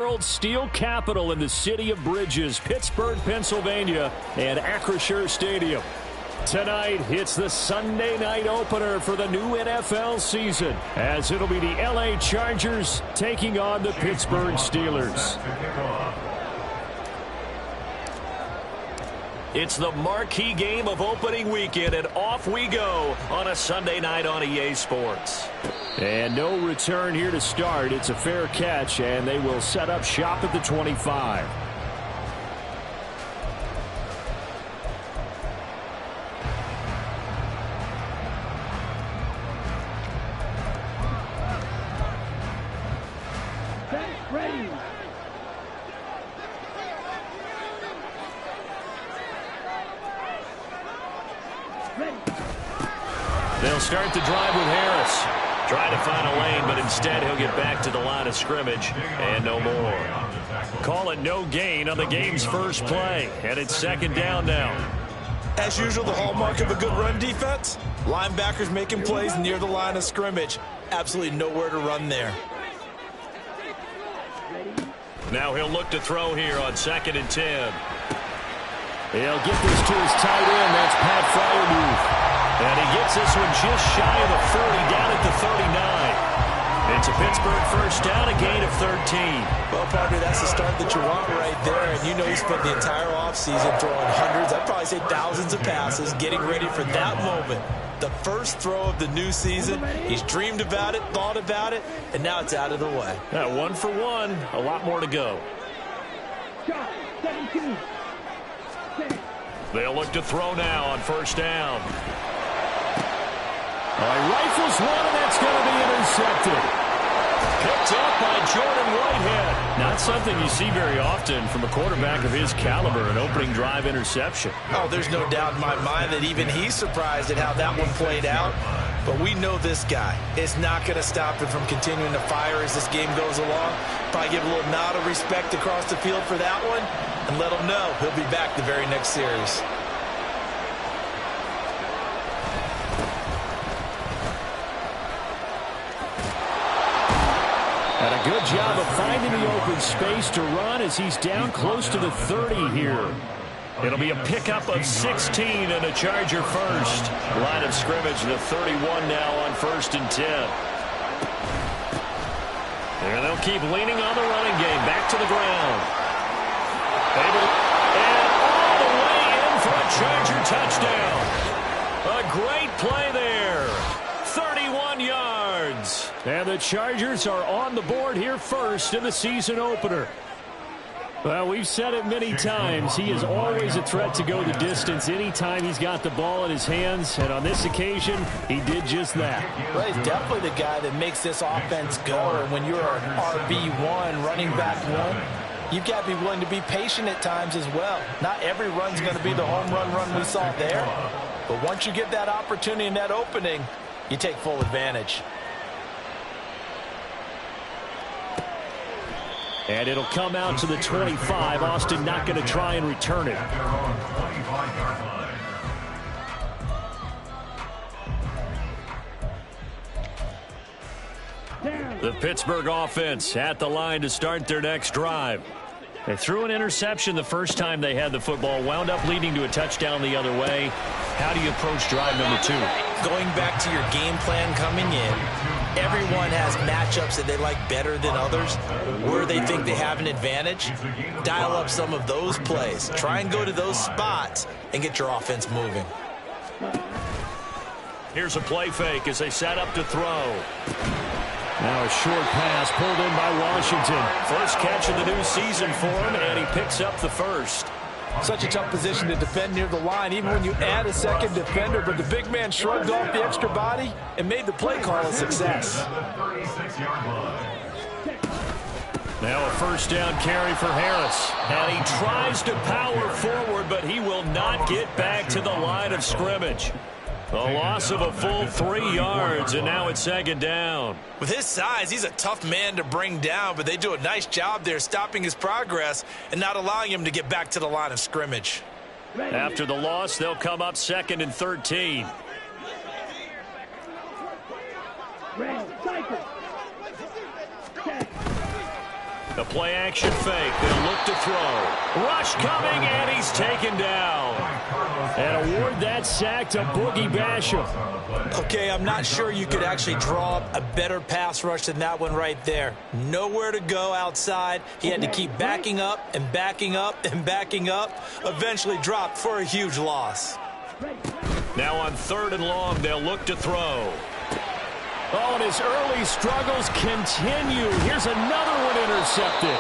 World Steel Capital in the city of Bridges, Pittsburgh, Pennsylvania, and Acrisure Stadium. Tonight, it's the Sunday night opener for the new NFL season, as it'll be the LA Chargers taking on the Pittsburgh Steelers. It's the marquee game of opening weekend, and off we go on a Sunday night on EA Sports. And no return here to start. It's a fair catch, and they will set up shop at the 25. They'll start the drive with Harris. Trying to find a lane, but instead he'll get back to the line of scrimmage and no more. Call it no gain on the game's first play, and it's second down now. As usual, the hallmark of a good run defense, linebackers making plays near the line of scrimmage. Absolutely nowhere to run there. Now he'll look to throw here on 2nd and 10. He'll get this to his tight end. That's Pat Freiermuth. And he gets this one just shy of the 40, down at the 39. It's a Pittsburgh first down, a gain of 13. Well, partner, that's the start that you want right there. And you know he spent the entire offseason throwing hundreds, I'd probably say thousands of passes, getting ready for that moment. The first throw of the new season. He's dreamed about it, thought about it, and now it's out of the way. Yeah, 1 for 1, a lot more to go. They'll look to throw now on first down. He rifles one, and that's going to be intercepted. Picked up by Jordan Whitehead. Not something you see very often from a quarterback of his caliber, an opening drive interception. Oh, there's no doubt in my mind that even he's surprised at how that one played out. But we know this guy is not going to stop him from continuing to fire as this game goes along. Probably give a little nod of respect across the field for that one, and let him know he'll be back the very next series. And a good job of finding the open space to run as he's down close to the 30 here. It'll be a pickup of 16 and a Charger first. Line of scrimmage, the 31 now on 1st and 10. And they'll keep leaning on the running game. Back to the ground. And all the way in for a Charger touchdown. A great play there. 31 yards. And the Chargers are on the board here first in the season opener. Well, we've said it many times. He is always a threat to go the distance anytime he's got the ball in his hands. And on this occasion, he did just that. Well, he's definitely the guy that makes this offense go. And when you're an RB1, running back one, you've got to be willing to be patient at times as well. Not every run's going to be the home run we saw there. But once you get that opportunity and that opening, you take full advantage. And it'll come out to the 25. Austin not going to try and return it. The Pittsburgh offense at the line to start their next drive. They threw an interception the first time they had the football, wound up leading to a touchdown the other way. How do you approach drive number 2? Going back to your game plan coming in, everyone has matchups that they like better than others, where they think they have an advantage. Dial up some of those plays. Try and go to those spots and get your offense moving. Here's a play fake as they set up to throw. Now a short pass pulled in by Washington. First catch of the new season for him, and he picks up the first. Such a tough position to defend near the line, even when you add a second defender, but the big man shrugged off the extra body and made the play call a success. Now a first down carry for Harris. And he tries to power forward, but he will not get back to the line of scrimmage. A loss of a full 3 yards, and now it's second down. With his size, he's a tough man to bring down, but they do a nice job there stopping his progress and not allowing him to get back to the line of scrimmage. After the loss, they'll come up 2nd and 13. A play-action fake. They'll look to throw. Rush coming, and he's taken down. And award that sack to Boogie Basham. Okay, I'm not sure you could actually draw up a better pass rush than that one right there. Nowhere to go outside. He had to keep backing up and backing up and backing up. Eventually dropped for a huge loss. Now on 3rd and long, they'll look to throw. Oh, and his early struggles continue. Here's another one intercepted.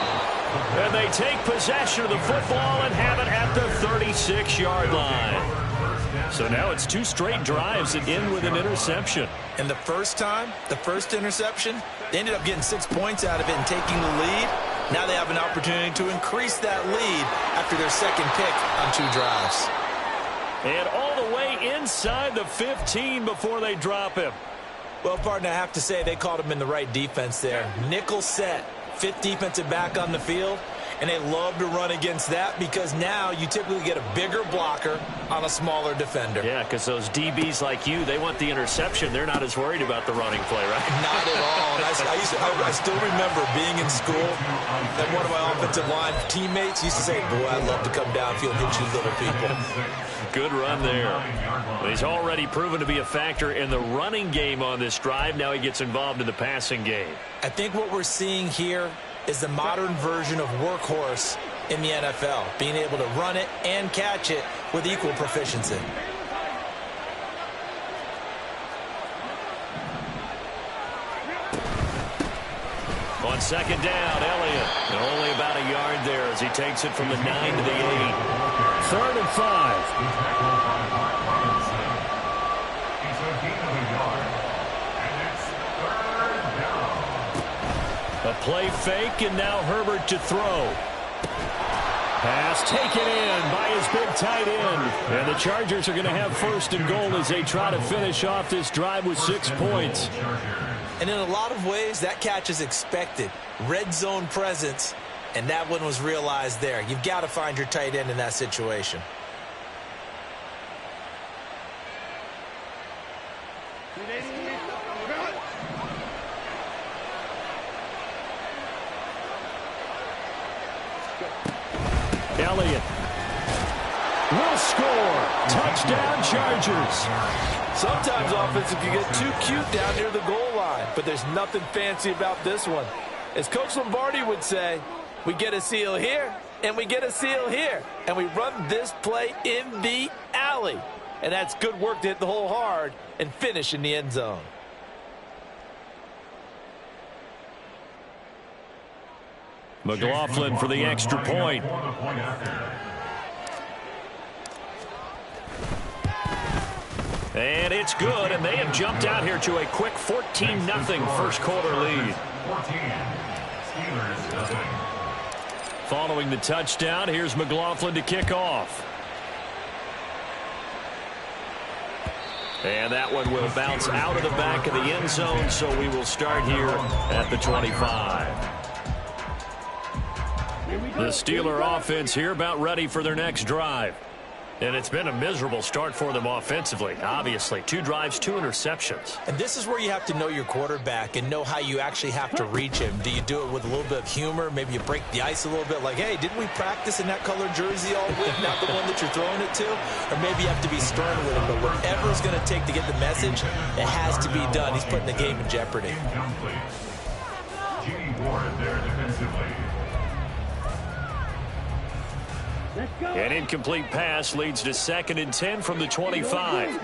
And they take possession of the football and have it at the 36-yard line. So now it's 2 straight drives that end with an interception. And the first interception, they ended up getting 6 points out of it and taking the lead. Now they have an opportunity to increase that lead after their second pick on 2 drives. And all the way inside the 15 before they drop him. Well, partner, I have to say they caught him in the right defense there. Nickel set, 5th defensive back on the field, and they love to run against that because now you typically get a bigger blocker on a smaller defender. Yeah, because those DBs like you, they want the interception. They're not as worried about the running play, right? Not at all. And I still remember being in school, and one of my offensive line teammates used to say, boy, I'd love to come downfield and hit you little people. Good run there. Well, he's already proven to be a factor in the running game on this drive. Now he gets involved in the passing game. I think what we're seeing here is the modern version of workhorse in the NFL, being able to run it and catch it with equal proficiency. On 2nd down, Elliott. And only about a yard there as he takes it from the 9 to the 8. 3rd and 5. A play fake, and now Herbert to throw. Pass taken in by his big tight end. And the Chargers are going to have 1st and goal as they try to finish off this drive with 6 points. And in a lot of ways, that catch is expected. Red zone presence, and that one was realized there. You've got to find your tight end in that situation. Elliott will score. Touchdown, Chargers. Sometimes offense can get too cute down near the goal line, but there's nothing fancy about this one. As Coach Lombardi would say, we get a seal here, and we get a seal here, and we run this play in the alley. And that's good work to hit the hole hard and finish in the end zone. McLaughlin for the extra point. And it's good, and they have jumped out here to a quick 14-0 first quarter lead. Following the touchdown, here's McLaughlin to kick off. And that one will bounce out of the back of the end zone, so we will start here at the 25. The Steeler offense here about ready for their next drive. And it's been a miserable start for them offensively, obviously. 2 drives, 2 interceptions. And this is where you have to know your quarterback and know how you actually have to reach him. Do you do it with a little bit of humor? Maybe you break the ice a little bit, like, hey, didn't we practice in that colored jersey all week, not the one that you're throwing it to? Or maybe you have to be stern with him. But whatever it's going to take to get the message, it has to be done. He's putting the game in jeopardy. An incomplete pass leads to 2nd and 10 from the 25.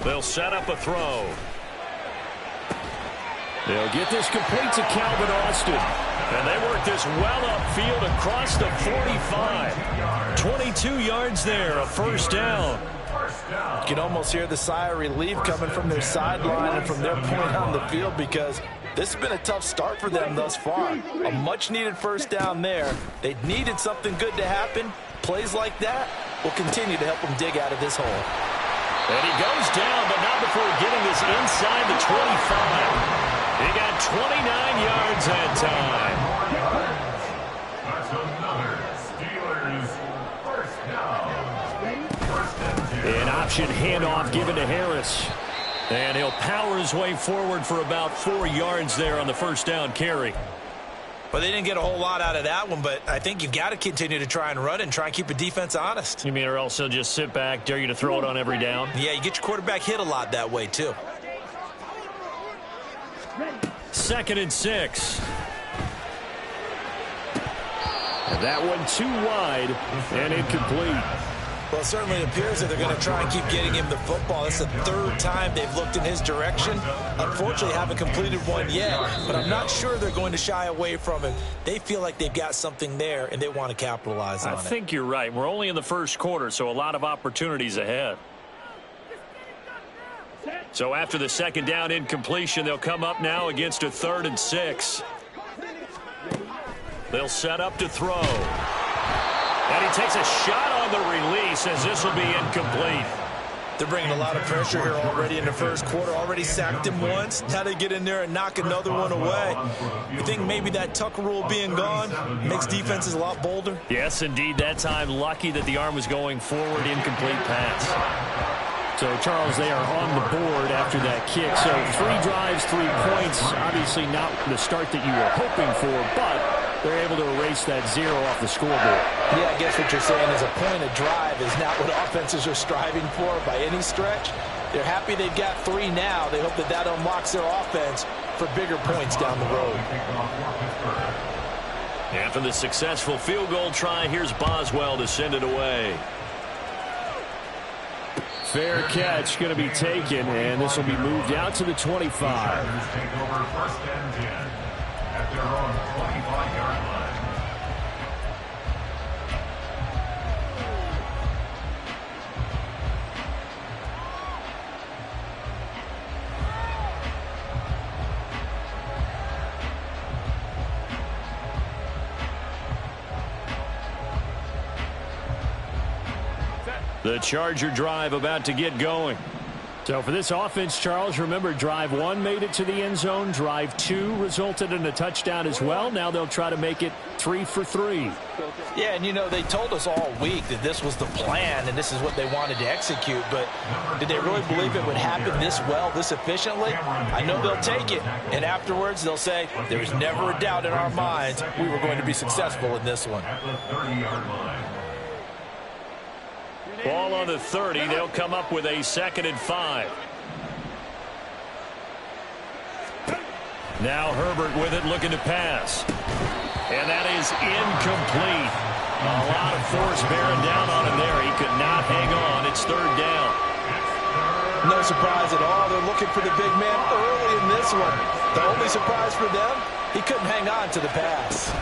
They'll set up a throw. They'll get this complete to Calvin Austin. And they work this well upfield across the 45. 22 yards there, a 1st down. You can almost hear the sigh of relief coming from their sideline and from their point on the field because this has been a tough start for them thus far. A much-needed 1st down there. They needed something good to happen. Plays like that will continue to help them dig out of this hole. And he goes down, but not before getting this inside the 25. He got 29 yards that time. That's another Steelers 1st down. An option handoff given to Harris. And he'll power his way forward for about 4 yards there on the first down carry. Well, they didn't get a whole lot out of that one, but I think you've got to continue to try and run and try and keep the defense honest. You mean, or else he'll just sit back, dare you to throw it on every down? Yeah, you get your quarterback hit a lot that way, too. 2nd and 6. And that one too wide and incomplete. Well, it certainly appears that they're going to try and keep getting him the football. It's the 3rd time they've looked in his direction. Unfortunately, haven't completed one yet, but I'm not sure they're going to shy away from him. They feel like they've got something there, and they want to capitalize on it. I think you're right. We're only in the first quarter, so a lot of opportunities ahead. So after the 2nd down incompletion, they'll come up now against a 3rd and 6. They'll set up to throw. And he takes a shot on the release as this will be incomplete. They're bringing a lot of pressure here already in the first quarter. Already sacked him once. Now they get in there and knock another one away. You think maybe that Tucker rule being gone makes defenses a lot bolder? Yes, indeed. That time, lucky that the arm was going forward. Incomplete pass. So, Charles, they are on the board after that kick. So 3 drives, 3 points. Obviously not the start that you were hoping for, but they're able to erase that 0 off the scoreboard. Yeah, I guess what you're saying is a point of drive is not what offenses are striving for by any stretch. They're happy they've got 3 now. They hope that that unlocks their offense for bigger points down the road. After the successful field goal try, here's Boswell to send it away. Fair catch going to be taken, and this will be moved out to the 25. Take over 1st and 10 at their own 25-yard line. The Charger drive about to get going. So for this offense, Charles, remember, drive 1 made it to the end zone. Drive 2 resulted in a touchdown as well. Now they'll try to make it 3 for 3. Yeah, and, you know, they told us all week that this was the plan and this is what they wanted to execute. But did they really believe it would happen this well, this efficiently? I know they'll take it. And afterwards, they'll say, there's never a doubt in our minds we were going to be successful in this one. At the 30-yard line. Ball on the 30. They'll come up with a 2nd and 5. Now Herbert with it, looking to pass. And that is incomplete. A lot of force bearing down on him there. He could not hang on. It's 3rd down. No surprise at all. They're looking for the big man early in this one. The only surprise for them, he couldn't hang on to the pass.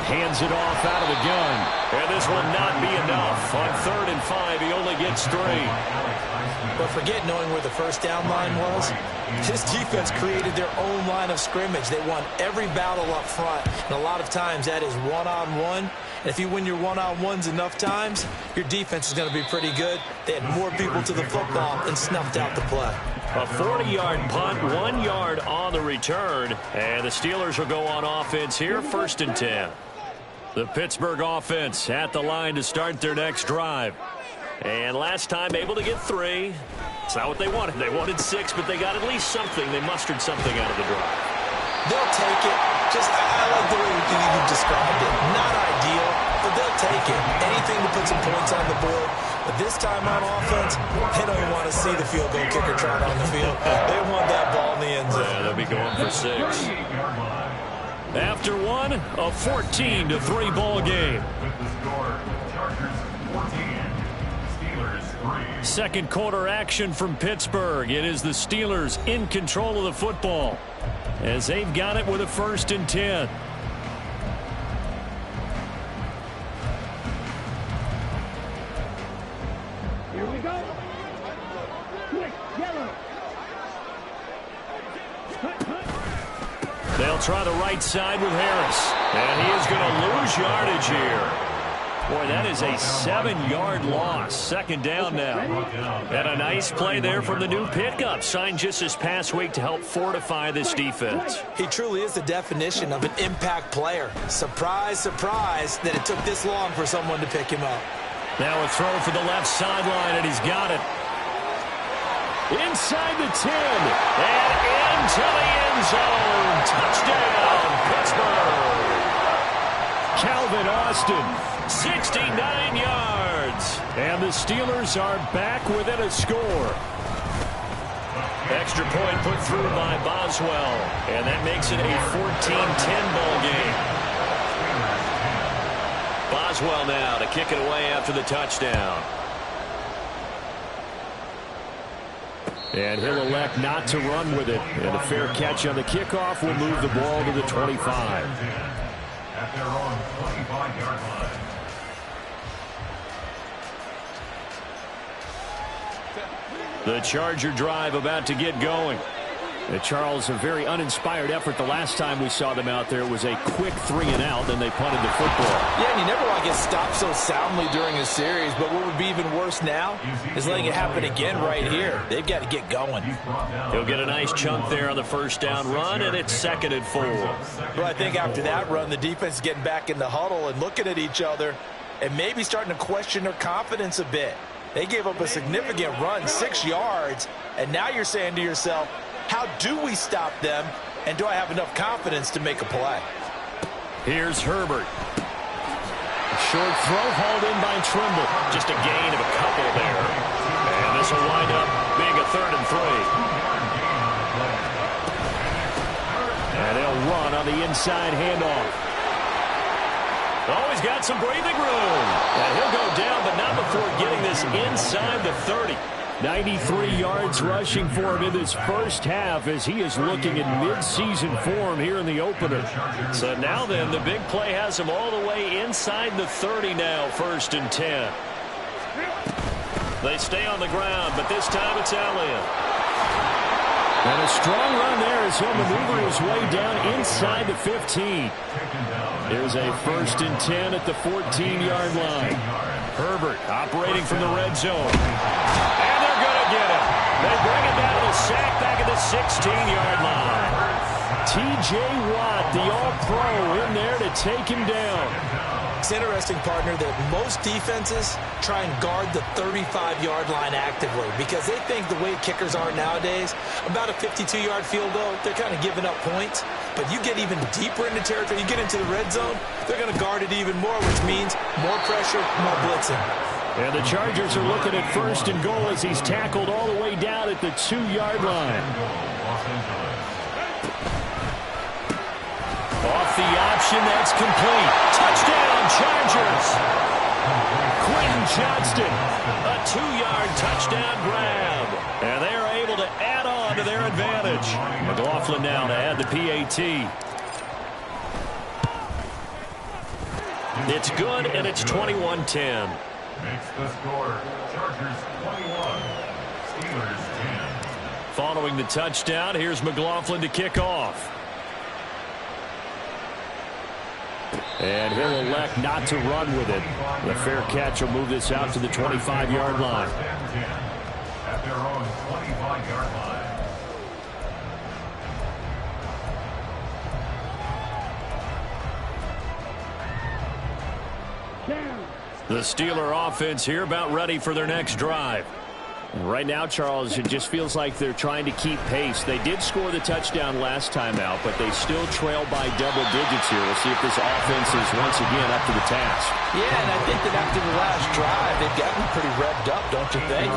Hands it off out of the gun. And this will not be enough. On 3rd and 5, he only gets 3. But forget knowing where the first down line was. This defense created their own line of scrimmage. They won every battle up front. And a lot of times that is one-on-one. And if you win your one-on-ones enough times, your defense is going to be pretty good. They had more people to the football and snuffed out the play. A 40-yard punt, 1 yard on the return. And the Steelers will go on offense here, 1st and 10. The Pittsburgh offense at the line to start their next drive. And last time able to get 3. It's not what they wanted. They wanted 6, but they got at least something. They mustered something out of the drive. They'll take it. I like the way you described it. Not ideal, but they'll take it. Anything to put some points on the board. But this time on offense, they don't even want to see the field goal kicker trot on the field. They want that ball in the end zone. Yeah, they'll be going for 6. After one, a 14-3 ball game. With the score, Chargers 14, Steelers 3. Second quarter action from Pittsburgh. It is the Steelers in control of the football as they've got it with a 1st and 10. Here we go. Quick, yellow. They'll try the right side with Harris. And he is going to lose yardage here. Boy, that is a 7-yard loss. 2nd down now. And a nice play there from the new pickup. Signed just this past week to help fortify this defense. He truly is the definition of an impact player. Surprise, surprise that it took this long for someone to pick him up. Now a throw for the left sideline, and he's got it. Inside the 10. And into the end zone. Touchdown, Pittsburgh. Calvin Austin, 69 yards. And the Steelers are back within a score. Extra point put through by Boswell. And that makes it a 14-10 ball game. Boswell now to kick it away after the touchdown. And he'll elect not to run with it. And a fair catch on the kickoff will move the ball to the 25. At their own 25-yard line. The Charger drive about to get going. Charles, a very uninspired effort the last time we saw them out there. It was a quick 3-and-out, then they punted the football. Yeah, and you never want to get stopped so soundly during a series, but what would be even worse now is letting it happen again right here. They've got to get going. He'll get a nice chunk there on the first down run, and it's 2nd and 4. Well, I think after that run, the defense is getting back in the huddle and looking at each other and maybe starting to question their confidence a bit. They gave up a significant run, 6 yards, and now you're saying to yourself, how do we stop them, and do I have enough confidence to make a play? Here's Herbert. A short throw hauled in by Trimble. Just a gain of a couple there. And this will wind up being a 3rd and 3. And they'll run on the inside handoff. Oh, he's got some breathing room. And he'll go down, but not before getting this inside the 30. 93 yards rushing for him in this first half as he is looking in mid-season form here in the opener. So now then, the big play has him all the way inside the 30 now, 1st and 10. They stay on the ground, but this time it's Elliott. And a strong run there as he'll maneuver his way down inside the 15. There's a 1st and 10 at the 14-yard line. Herbert operating from the red zone. And they're going to get him. They bring him down to the sack back at the 16-yard line. T.J. Watt, the all-pro, in there to take him down. It's interesting, partner, that most defenses try and guard the 35-yard line actively because they think the way kickers are nowadays, about a 52-yard field goal, they're kind of giving up points. But you get even deeper into territory, you get into the red zone, they're going to guard it even more, which means more pressure, more blitzing. And the Chargers are looking at 1st and goal as he's tackled all the way down at the 2-yard line. Off the option, that's complete. Touchdown, Chargers. Quentin Johnston, a 2-yard touchdown grab. And they are able to add on to their advantage. McLaughlin now to add the PAT. It's good, and it's 21-10. Makes the score. Chargers 21. Steelers 10. Following the touchdown, here's McLaughlin to kick off. And he'll elect not to run with it. The fair catch will move this out to the 25-yard line. At their own 25-yard line. The Steeler offense here about ready for their next drive. Right now, Charles, it just feels like they're trying to keep pace. They did score the touchdown last time out, but they still trail by double digits here. We'll see if this offense is once again up to the task. Yeah, and I think that after the last drive, they've gotten pretty revved up, don't you think?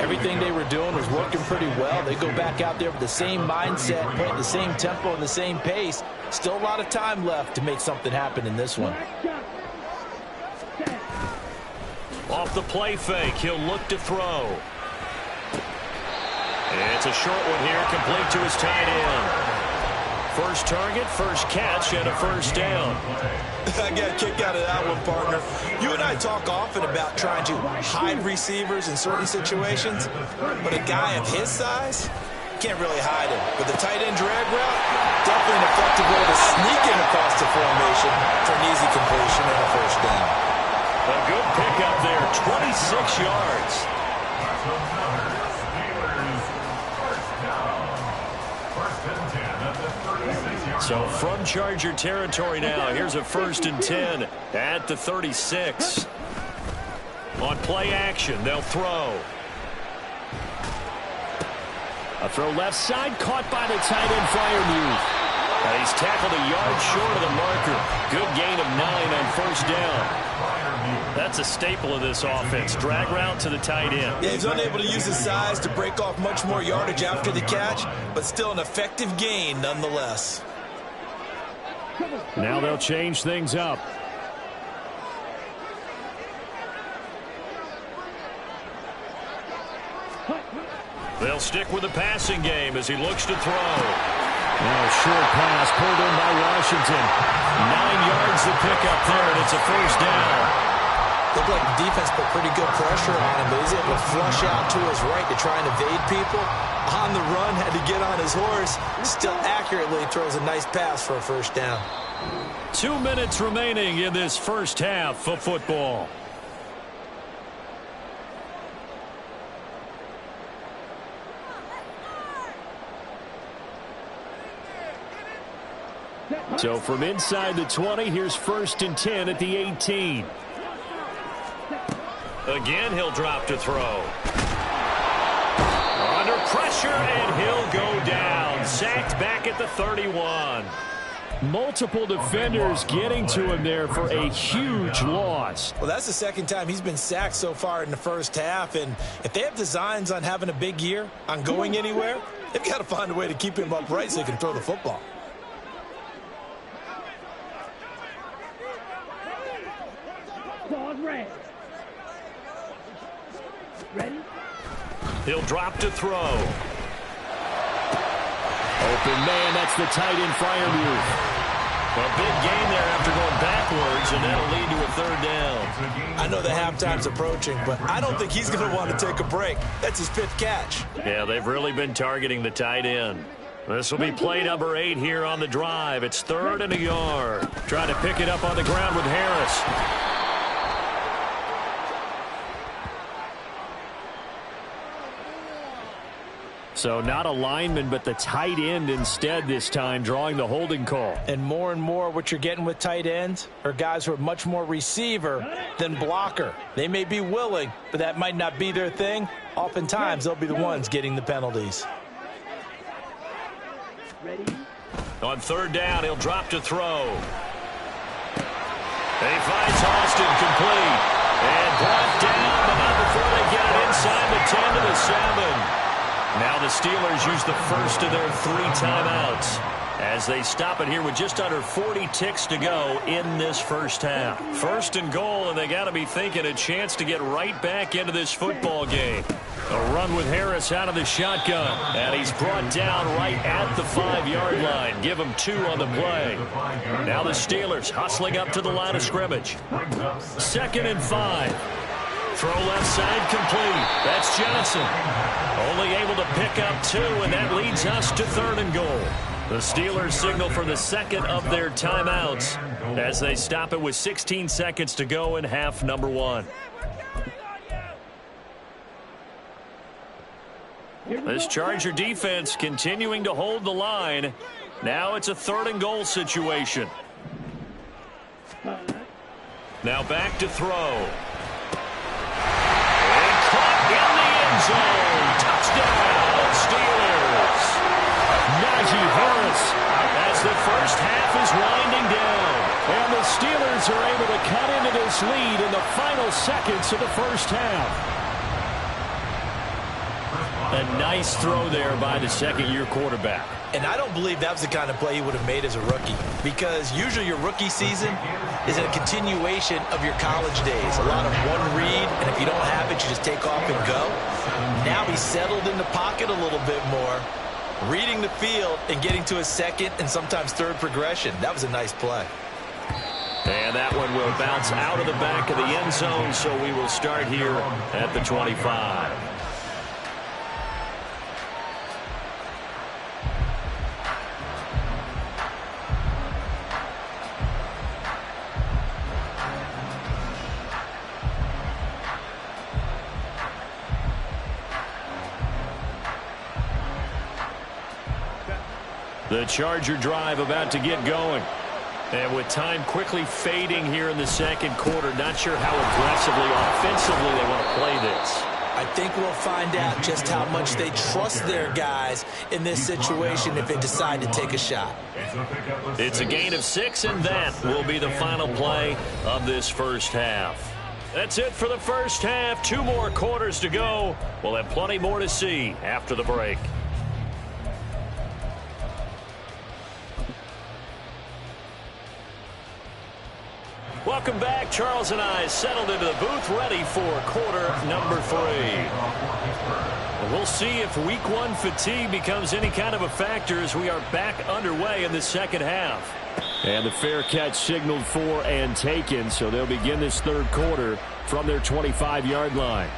Everything they were doing was working pretty well. They go back out there with the same mindset, playing the same tempo and the same pace. Still a lot of time left to make something happen in this one. Off the play fake, he'll look to throw. It's a short one here, complete to his tight end. First target, first catch, and a first down. I got a kick out of that one, partner. You and I talk often about trying to hide receivers in certain situations, but a guy of his size can't really hide him. With the tight end drag route, definitely an effective way to sneak in across the formation for an easy completion and a first down. A good pickup there, 26 yards. So from Charger territory now, here's a 1st and 10 at the 36. On play action, they'll throw. A throw left side, caught by the tight end Freiermuth. And he's tackled a yard short of the marker. Good gain of 9 on first down. That's a staple of this offense. Drag route to the tight end. Yeah, he's unable to use his size to break off much more yardage after the catch, but still an effective gain nonetheless. Now they'll change things up. They'll stick with the passing game as he looks to throw. Now a short pass pulled in by Washington. 9 yards to pick up there, and it's a first down. Looked like the defense put pretty good pressure on him, but he's able to flush out to his right to try and evade people. On the run, had to get on his horse. Still accurately throws a nice pass for a first down. 2 minutes remaining in this first half of football. So from inside the 20, here's 1st and 10 at the 18. Again, he'll drop to throw. Under pressure, and he'll go down. Sacked back at the 31. Multiple defenders getting to him there for a huge loss. Well, that's the second time he's been sacked so far in the first half, and if they have designs on having a big year, on going anywhere, they've got to find a way to keep him upright so he can throw the football. Pause, red. Ready? He'll drop to throw. Open man, that's the tight end Freiermuth. A big gain there after going backwards, and that'll lead to a third down. I know the halftime's approaching, but I don't think he's going to want to take a break. That's his 5th catch. Yeah, they've really been targeting the tight end. This will be play number 8 here on the drive. It's 3rd and a yard. Trying to pick it up on the ground with Harris. So not a lineman, but the tight end instead this time, drawing the holding call. And more what you're getting with tight ends are guys who are much more receiver than blocker. They may be willing, but that might not be their thing. Oftentimes, they'll be the ones getting the penalties. Ready? On 3rd down, he'll drop to throw. He finds Austin complete. And brought down, but not before they get it inside the 10 to the 7. Now the Steelers use the first of their 3 timeouts as they stop it here with just under 40 ticks to go in this first half. 1st and goal, and they got to be thinking a chance to get right back into this football game. A run with Harris out of the shotgun, and he's brought down right at the 5-yard line. Give him 2 on the play. Now the Steelers hustling up to the line of scrimmage. 2nd and 5. Throw left side complete. That's Johnson. Only able to pick up 2, and that leads us to 3rd and goal. The Steelers signal for the 2nd of their timeouts as they stop it with 16 seconds to go in half number 1. This Charger defense continuing to hold the line. Now it's a 3rd and goal situation. Now back to throw. In the end zone. Touchdown, Steelers. Najee Harris as the first half is winding down. And the Steelers are able to cut into this lead in the final seconds of the first half. A nice throw there by the 2nd-year quarterback. And I don't believe that was the kind of play he would have made as a rookie, because usually your rookie season is a continuation of your college days. A lot of one read, and if you don't have it, you just take off and go. Now he's settled in the pocket a little bit more, reading the field and getting to his 2nd and sometimes 3rd progression. That was a nice play. And that one will bounce out of the back of the end zone, so we will start here at the 25. The Charger drive about to get going. And with time quickly fading here in the 2nd quarter, not sure how aggressively, offensively they want to play this. I think we'll find out just how much they trust their guys in this situation if they decide to take a shot. It's a gain of 6, and that will be the final play of this first half. That's it for the first half. 2 more quarters to go. We'll have plenty more to see after the break. Welcome back. Charles and I settled into the booth, ready for quarter number 3. We'll see if week 1 fatigue becomes any kind of a factor as we are back underway in the second half. And the fair catch signaled for and taken, so they'll begin this third quarter from their 25-yard line.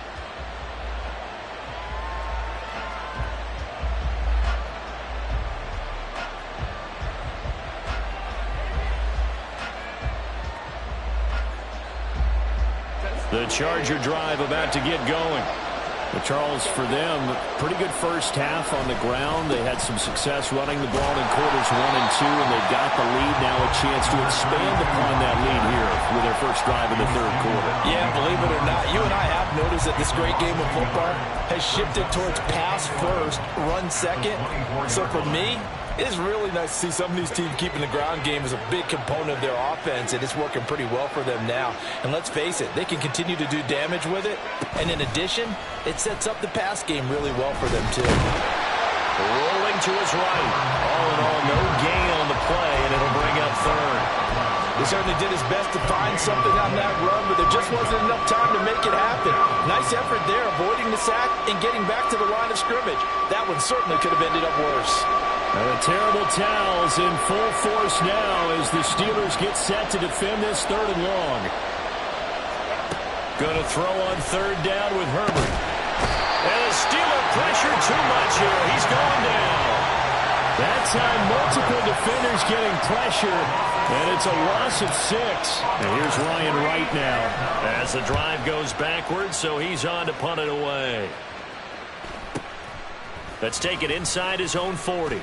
The Charger drive about to get going. But Charles, for them, pretty good first half on the ground. They had some success running the ball in quarters 1 and 2, and they've got the lead. Now a chance to expand upon that lead here with their first drive in the third quarter. Yeah, believe it or not, you and I have noticed that this great game of football has shifted towards pass first, run second. So for me, it is really nice to see some of these teams keeping the ground game as a big component of their offense, and it's working pretty well for them now. And let's face it, they can continue to do damage with it. And in addition, it sets up the pass game really well for them, too. Rolling to his right. All in all, no gain on the play, and it'll bring up third. He certainly did his best to find something on that run, but there just wasn't enough time to make it happen. Nice effort there, avoiding the sack and getting back to the line of scrimmage. That one certainly could have ended up worse. And the terrible towels in full force now as the Steelers get set to defend this third and long. Going to throw on third down with Herbert. And the Steeler pressure too much here. He's going down. That time, multiple defenders getting pressure, and it's a loss of 6. And here's Ryan Wright now as the drive goes backwards, so he's on to punt it away. Let's take it inside his own 40.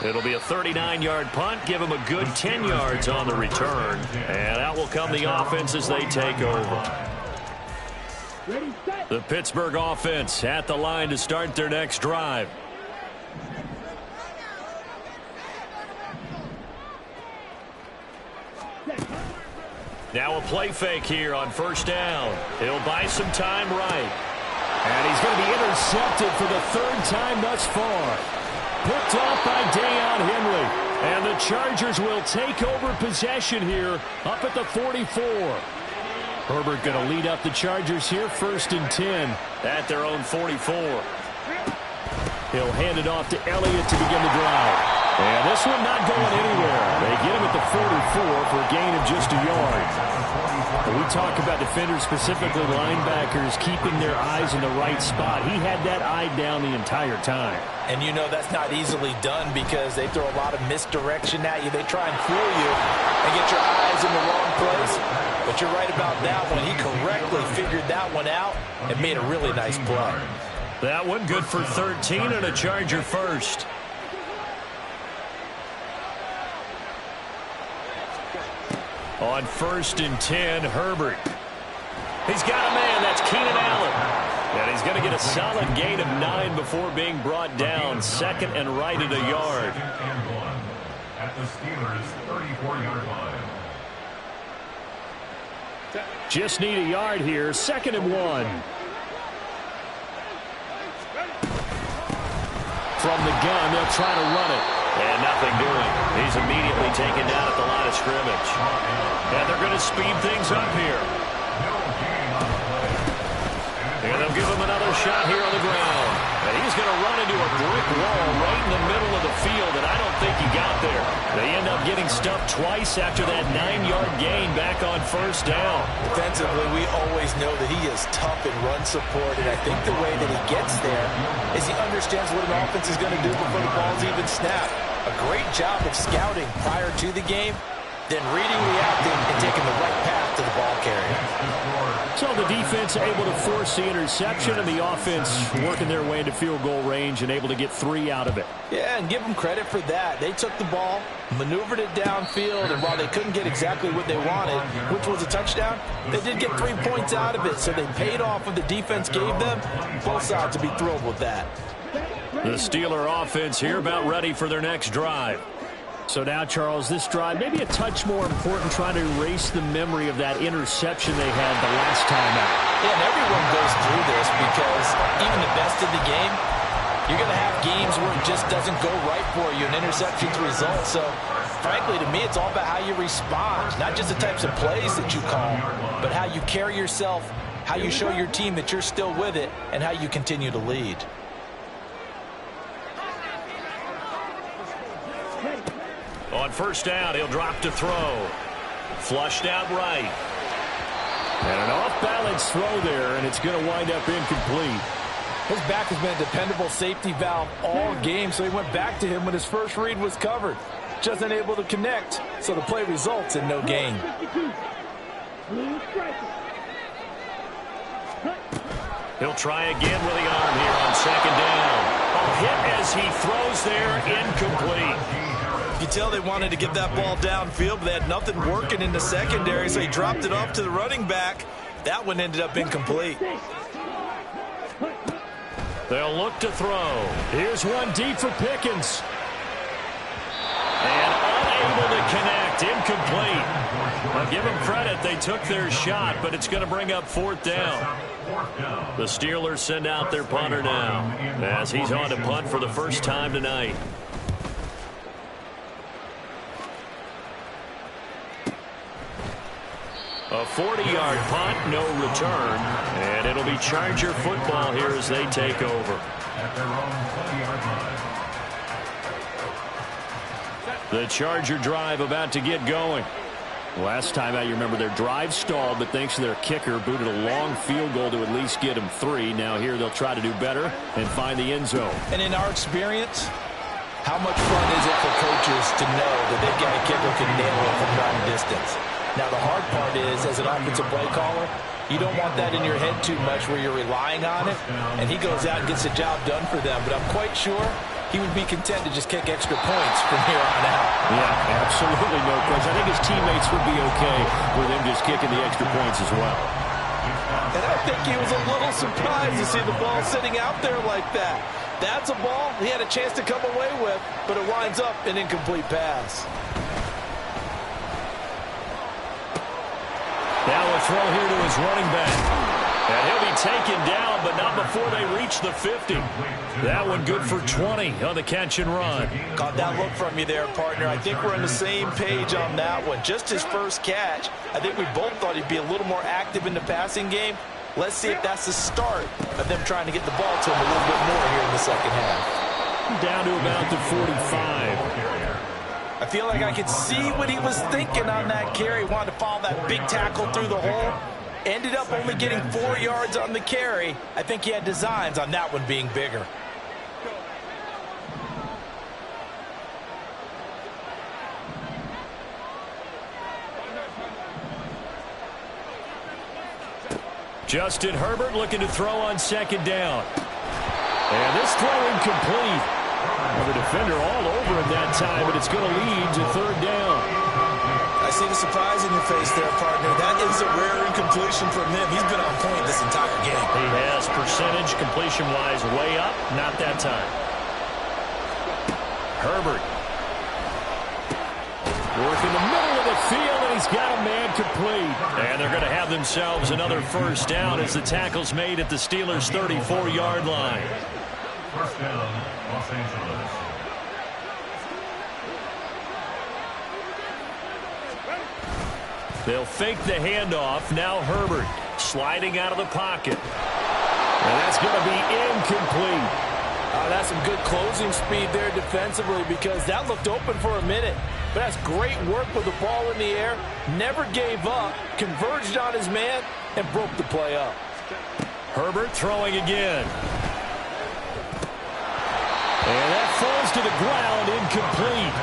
It'll be a 39-yard punt. Give him a good 10 yards on the return. And out will come the offense as they take over. The Pittsburgh offense at the line to start their next drive. Now a play fake here on first down. He'll buy some time right. And he's going to be intercepted for the 3rd time thus far. Picked off by Deion Henley. And the Chargers will take over possession here up at the 44. Herbert going to lead up the Chargers here, 1st and 10 at their own 44. He'll hand it off to Elliott to begin the drive. And this one not going anywhere. They get him at the 44 for a gain of just a yard. We talk about defenders, specifically linebackers, keeping their eyes in the right spot. He had that eye down the entire time. And you know that's not easily done because they throw a lot of misdirection at you. They try and fool you and get your eyes in the wrong place. But you're right about that one. He correctly figured that one out and made a really nice play. That one good for 13 and a Charger first. On 1st and 10, Herbert. He's got a man. That's Keenan Allen. And he's going to get a solid gain of 9 before being brought down. 2nd and right at a yard. At the Steelers' 34-yard line. Just need a yard here. 2nd and 1. From the gun, they'll try to run it. And nothing doing. He's immediately taken down at the line of scrimmage. And they're going to speed things up here. And they'll give him another shot here on the ground. And he's going to run into a brick wall right in the middle of the field, and I don't think he got there. They end up getting stuffed twice after that 9-yard gain back on 1st down. Defensively, we always know that he is tough in run support, and I think the way that he gets there is he understands what an offense is going to do before the ball's even snapped. A great job of scouting prior to the game, then reading, reacting, and taking the right path to the ball carrier. So Well, the defense able to force the interception, and the offense working their way into field goal range and able to get 3 out of it. Yeah, and give them credit for that. They took the ball, maneuvered it downfield, and while they couldn't get exactly what they wanted, which was a touchdown, they did get 3 points out of it, so they paid off what the defense gave them. Both sides will be thrilled with that. The Steeler offense here about ready for their next drive. So now, Charles, this drive maybe a touch more important, trying to erase the memory of that interception they had the last time out. Yeah, and everyone goes through this because even the best in the game, you're going to have games where it just doesn't go right for you, and interceptions result. So, frankly, to me, it's all about how you respond, not just the types of plays that you call, but how you carry yourself, how you show your team that you're still with it, and how you continue to lead. On first down, he'll drop to throw. Flushed out right. And an off-balance throw there, and it's going to wind up incomplete. His back has been a dependable safety valve all game, so he went back to him when his first read was covered. Just unable to connect, so the play results in no gain. He'll try again with the arm here on second down. A hit as he throws there, incomplete. You tell they wanted to get that ball downfield, but they had nothing working in the secondary, so he dropped it off to the running back. That one ended up incomplete. They'll look to throw. Here's one deep for Pickens. And unable to connect, incomplete. I'll give them credit, they took their shot, but it's going to bring up 4th down. The Steelers send out their punter now, as he's on to punt for the first time tonight. A 40-yard punt, no return, and it'll be Charger football here as they take over. At their own 20-yard line. The Charger drive about to get going. Last time out, you remember their drive stalled, but thanks to their kicker, booted a long field goal to at least get them 3. Now here they'll try to do better and find the end zone. And in our experience, how much fun is it for coaches to know that they've got a kicker who can nail it from long distance? Now, the hard part is, as an offensive play caller, you don't want that in your head too much where you're relying on it, and he goes out and gets the job done for them. But I'm quite sure he would be content to just kick extra points from here on out. Yeah, absolutely no question. I think his teammates would be okay with him just kicking the extra points as well. And I think he was a little surprised to see the ball sitting out there like that. That's a ball he had a chance to come away with, but it winds up an incomplete pass. Now a throw here to his running back. And he'll be taken down, but not before they reach the 50. That one good for 20 on the catch and run. Caught that look from you there, partner. I think we're on the same page on that one. Just his first catch. I think we both thought he'd be a little more active in the passing game. Let's see if that's the start of them trying to get the ball to him a little bit more here in the second half. Down to about the 45. I feel like I could see what he was thinking on that carry. Wanted to follow that big tackle through the hole. Ended up only getting 4 yards on the carry. I think he had designs on that one being bigger. Justin Herbert looking to throw on second down. And this throw incomplete. Well, the defender all over him that time, but it's going to lead to 3rd down. I see the surprise in your face there, partner. That is a rare incompletion from him. He's been on point this entire game. He has percentage completion-wise way up, not that time. Herbert. Working the middle of the field, and he's got a man complete. And they're going to have themselves another first down as the tackle's made at the Steelers' 34-yard line. First down, Los Angeles. They'll fake the handoff. Now Herbert sliding out of the pocket. And that's going to be incomplete. That's some good closing speed there defensively because that looked open for a minute. But that's great work with the ball in the air. Never gave up, converged on his man, and broke the play up. Herbert throwing again. And that falls to the ground, incomplete.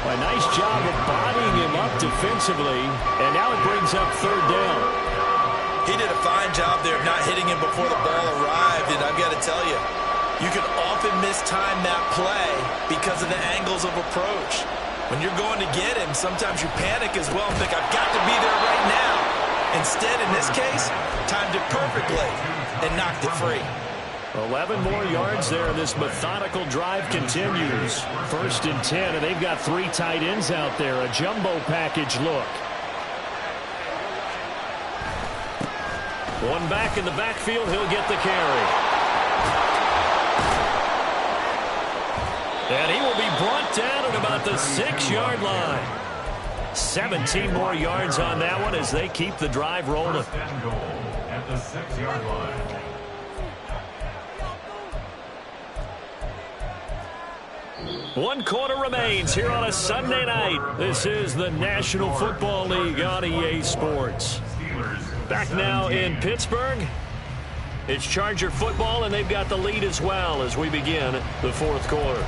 A nice job of bodying him up defensively, and now it brings up 3rd down. He did a fine job there of not hitting him before the ball arrived, and I've got to tell you, you can often mistime that play because of the angles of approach. When you're going to get him, sometimes you panic as well and think, I've got to be there right now. Instead, in this case, timed it perfectly and knocked it free. 11 more yards there. This methodical drive continues. 1st and 10, and they've got 3 tight ends out there. A jumbo package look. One back in the backfield. He'll get the carry. And he will be brought down at about the 6-yard line. 17 more yards on that one as they keep the drive rolling. At the 6-yard line. One quarter remains here on a Sunday night. This is the National Football League on EA Sports. Back now in Pittsburgh. It's Charger football, and they've got the lead as well as we begin the 4th quarter.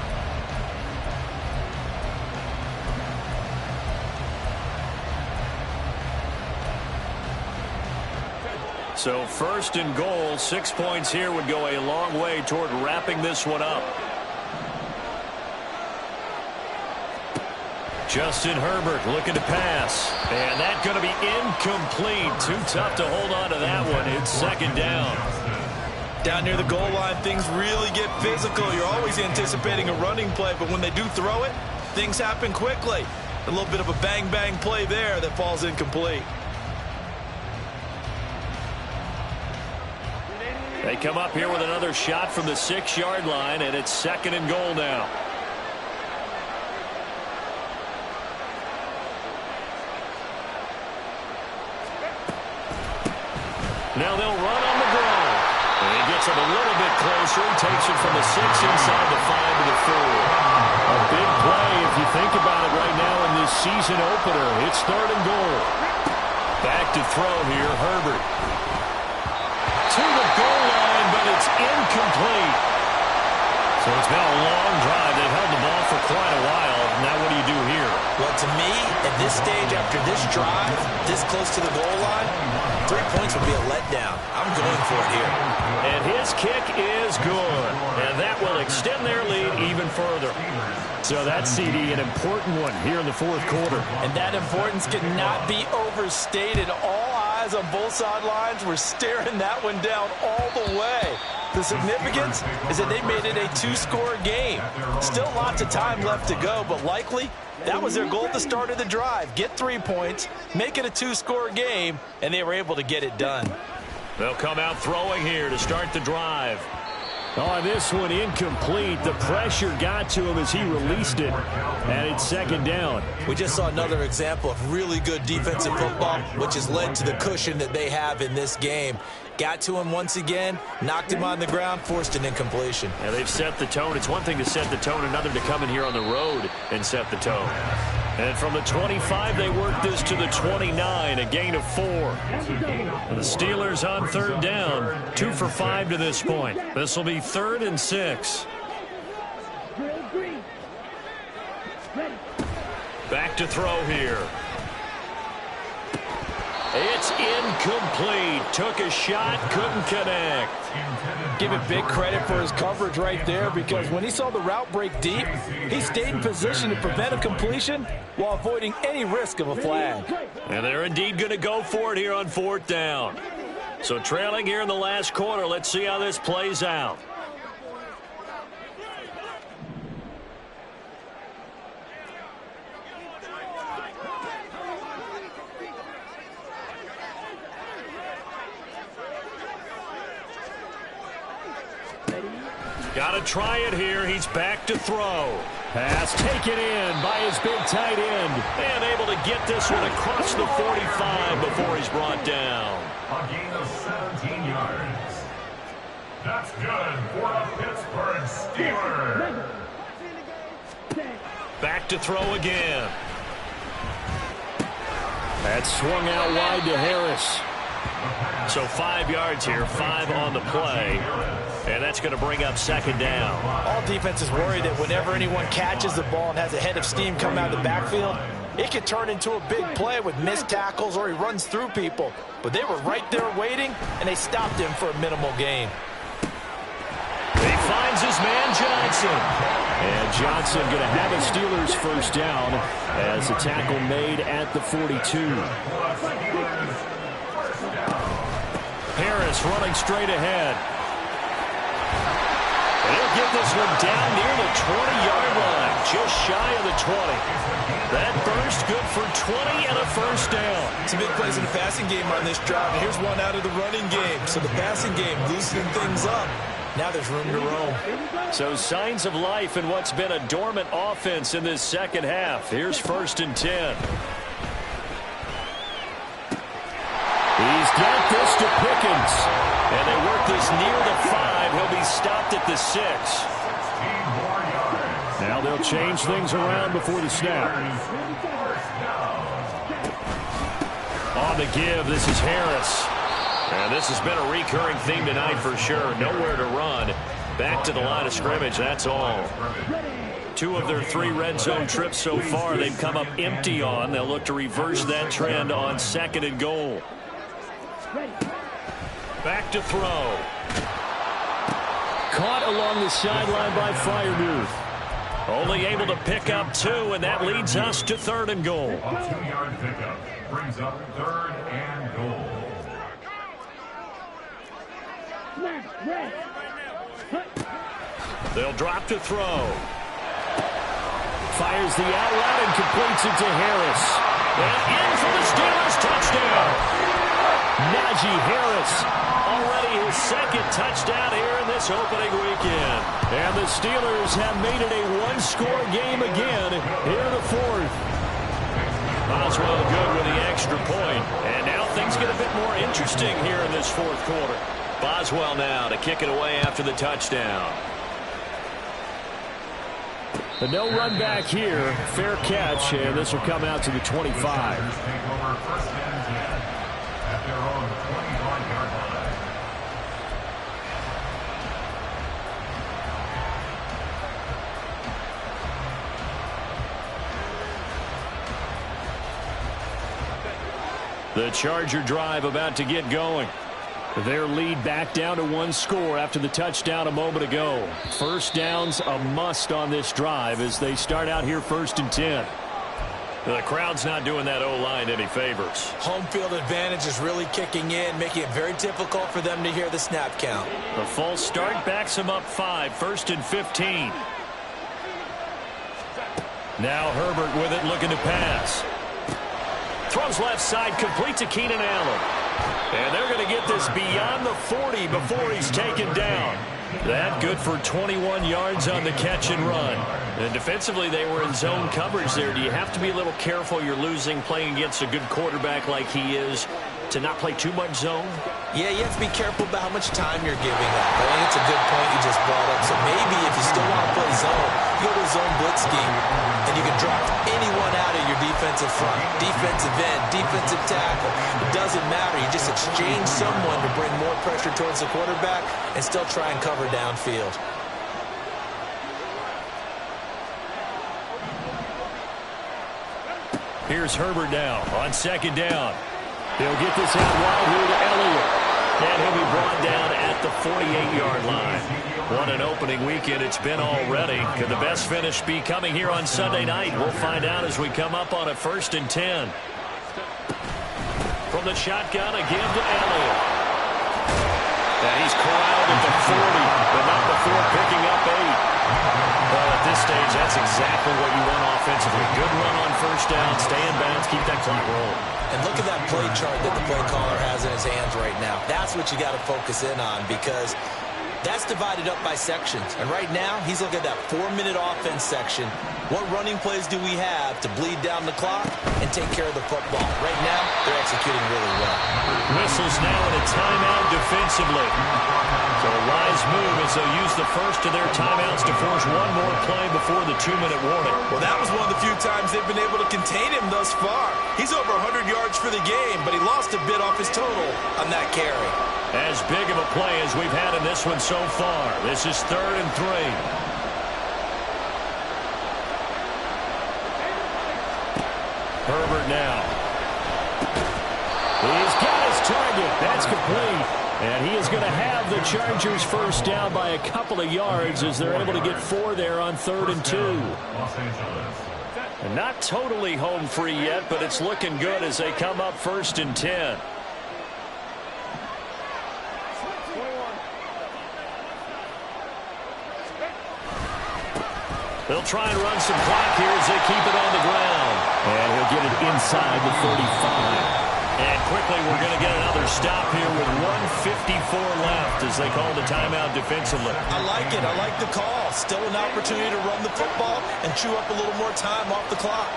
So 1st and goal, 6 points here would go a long way toward wrapping this one up. Justin Herbert looking to pass. And that's going to be incomplete. Too tough to hold on to that one. It's 2nd down. Down near the goal line, things really get physical. You're always anticipating a running play, but when they do throw it, things happen quickly. A little bit of a bang-bang play there that falls incomplete. They come up here with another shot from the 6-yard line, and it's 2nd and goal now. Now they'll run on the ground. And he gets it a little bit closer. He takes it from the 6 inside the 5 to the 4. A big play if you think about it right now in this season opener. It's 3rd and goal. Back to throw here, Herbert. To the goal line, but it's incomplete. So it's been a long drive. They've held the ball for quite a while. Now what do you do here? Well, to me, at this stage, after this drive, this close to the goal line, 3 points would be a letdown. I'm going for it here. And his kick is good. And that will extend their lead even further. So that's, CD, an important one here in the 4th quarter. And that importance cannot be overstated. All eyes on both sidelines were staring that one down all the way. The significance is that they made it a 2-score game. Still lots of time left to go, but likely that was their goal at the start of the drive. Get 3 points, make it a 2-score game, and they were able to get it done. They'll come out throwing here to start the drive. On this one, incomplete. The pressure got to him as he released it, and it's 2nd down. We just saw another example of really good defensive football, which has led to the cushion that they have in this game. Got to him once again, knocked him on the ground, forced an incompletion. Yeah, they've set the tone. It's one thing to set the tone, another to come in here on the road and set the tone. And from the 25, they work this to the 29, a gain of 4. And the Steelers on 3rd down, 2 for 5 to this point. This will be 3rd and 6. Back to throw here. It's incomplete. Took a shot, couldn't connect. Give it big credit for his coverage right there, because when he saw the route break deep, he stayed in position to prevent a completion while avoiding any risk of a flag. And they're indeed going to go for it here on 4th down. So trailing here in the last quarter, let's see how this plays out. Got to try it here. He's back to throw. Pass taken in by his big tight end. And able to get this one across the 45 before he's brought down. A gain of 17 yards. That's good for a Pittsburgh Steelers. Back to throw again. That swung out wide to Harris. So 5 yards here, 5 on the play. And that's going to bring up 2nd down. All defenses worry that whenever anyone catches the ball and has a head of steam coming out of the backfield, It could turn into a big play with missed tackles or he runs through people. But they were right there waiting, and they stopped him for a minimal gain. He finds his man Johnson. And Johnson going to have a Steelers first down as a tackle made at the 42. Harris running straight ahead. And he'll get this one down near the 20-yard line, just shy of the 20. That burst good for 20 and a first down. Some big plays in the passing game on this drive. And here's one out of the running game. So the passing game loosening things up. Now there's room to roam. So signs of life in what's been a dormant offense in this second half. Here's 1st and 10. He's got this to Pickens. And they work this near the 5. He'll be stopped at the 6. Now they'll change things around before the snap. On the give, this is Harris. And this has been a recurring theme tonight for sure. Nowhere to run. Back to the line of scrimmage, that's all. 2 of their 3 red zone trips so far they've come up empty on. They'll look to reverse that trend on 2nd and goal. Back to throw. Caught along the sideline by Freiermuth. Only able to pick up 2, and that leads us to 3rd and goal. A 2-yard pickup brings up 3rd and goal. They'll drop to throw. Fires the out route and completes it to Harris. And in for the Steelers touchdown. Najee Harris, already his 2nd touchdown here in this opening weekend. And the Steelers have made it a 1-score game again here in the 4th. Boswell good with the extra point. And now things get a bit more interesting here in this 4th quarter. Boswell now to kick it away after the touchdown. But no run back here. Fair catch, and this will come out to the 25. Take over 1st and 10 at their own 21-yard line. The Charger drive about to get going. Their lead back down to 1 score after the touchdown a moment ago. First down's a must on this drive as they start out here 1st and 10. The crowd's not doing that O-line any favors. Home field advantage is really kicking in, making it very difficult for them to hear the snap count. The false start backs them up 5, 1st and 15. Now Herbert with it, looking to pass. Throws left side, complete to Keenan Allen. And they're going to get this beyond the 40 before he's taken down. That good for 21 yards on the catch and run. And defensively, they were in zone coverage there. Do you have to be a little careful? You're losing playing against a good quarterback like he is to not play too much zone? Yeah, you have to be careful about how much time you're giving up. I think it's a good point you just brought up. So maybe if you still want to play zone, you go to a zone blitz scheme, and you can drop anyone out of your defensive front, defensive end, defensive tackle. It doesn't matter. You just exchange someone to bring more pressure towards the quarterback and still try and cover downfield. Here's Herbert now on 2nd down. He'll get this out wide here to Elliott. And he'll be brought down at the 48-yard line. What an opening weekend it's been already. Could the best finish be coming here on Sunday night? We'll find out as we come up on a 1st and 10. From the shotgun, a give to Elliott. And he's corralled at the 40, but not before picking up 8. Well, at this stage, that's exactly what you want offensively. Good run on 1st down, stay in bounds, keep that clock rolling. And look at that play chart that the play caller has in his hands right now. That's what you got to focus in on because that's divided up by sections. And right now, he's looking at that 4-minute offense section. What running plays do we have to bleed down the clock and take care of the football? Right now, they're executing really well. Whistles now in a timeout defensively. So a wise move as they'll use the first of their timeouts to force one more play before the 2-minute warning. Well, that was one of the few times they've been able to contain him thus far. He's over 100 yards for the game, but he lost a bit off his total on that carry. As big of a play as we've had in this one so far. This is 3rd and 3. Herbert now. He's got his target. That's complete. And he is going to have the Chargers first down by a couple of yards as they're able to get 4 there on 3rd and 2. And not totally home free yet, but it's looking good as they come up 1st and 10. They'll try and run some clock here as they keep it on the ground. And he'll get it inside the 35. And quickly we're going to get another stop here with 1:54 left as they call the timeout defensively. I like it. I like the call. Still an opportunity to run the football and chew up a little more time off the clock.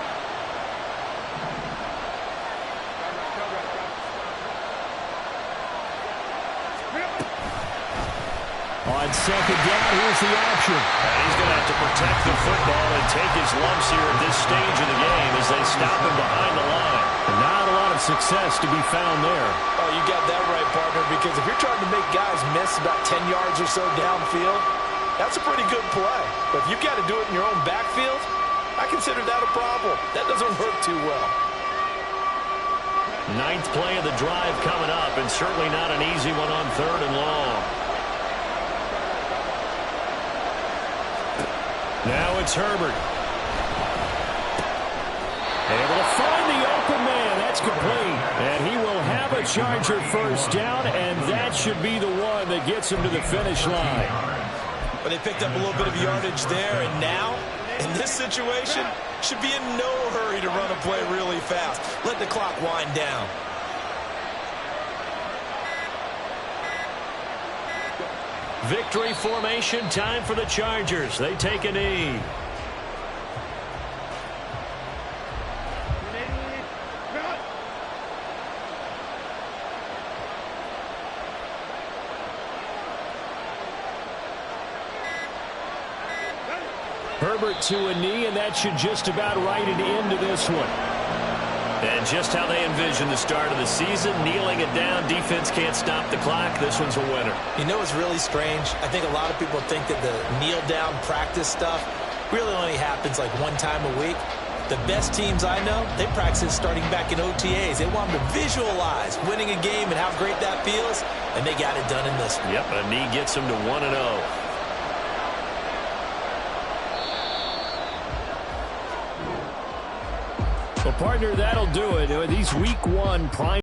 On 2nd down, here's the option. And he's going to have to protect the football and take his lumps here at this stage of the game as they stop him behind the line. Not a lot of success to be found there. Oh, you got that right, partner, because if you're trying to make guys miss about 10 yards or so downfield, that's a pretty good play. But if you've got to do it in your own backfield, I consider that a problem. That doesn't work too well. 9th play of the drive coming up, and certainly not an easy one on 3rd and long. Now it's Herbert. Able to find the open man. That's complete. And he will have a Charger first down, and that should be the one that gets him to the finish line. But they picked up a little bit of yardage there, and now, in this situation, should be in no hurry to run a play really fast. Let the clock wind down. Victory formation, time for the Chargers. They take a knee. Herbert to a knee, and that should just about write it into this one. And just how they envision the start of the season, kneeling it down, defense can't stop the clock. This one's a winner. You know what's really strange? I think a lot of people think that the kneel-down practice stuff really only happens like one time a week. The best teams I know, they practice starting back in OTAs. They want them to visualize winning a game and how great that feels, and they got it done in this one. Yep, a knee gets them to 1-0. Well, partner, that'll do it. These Week 1 prime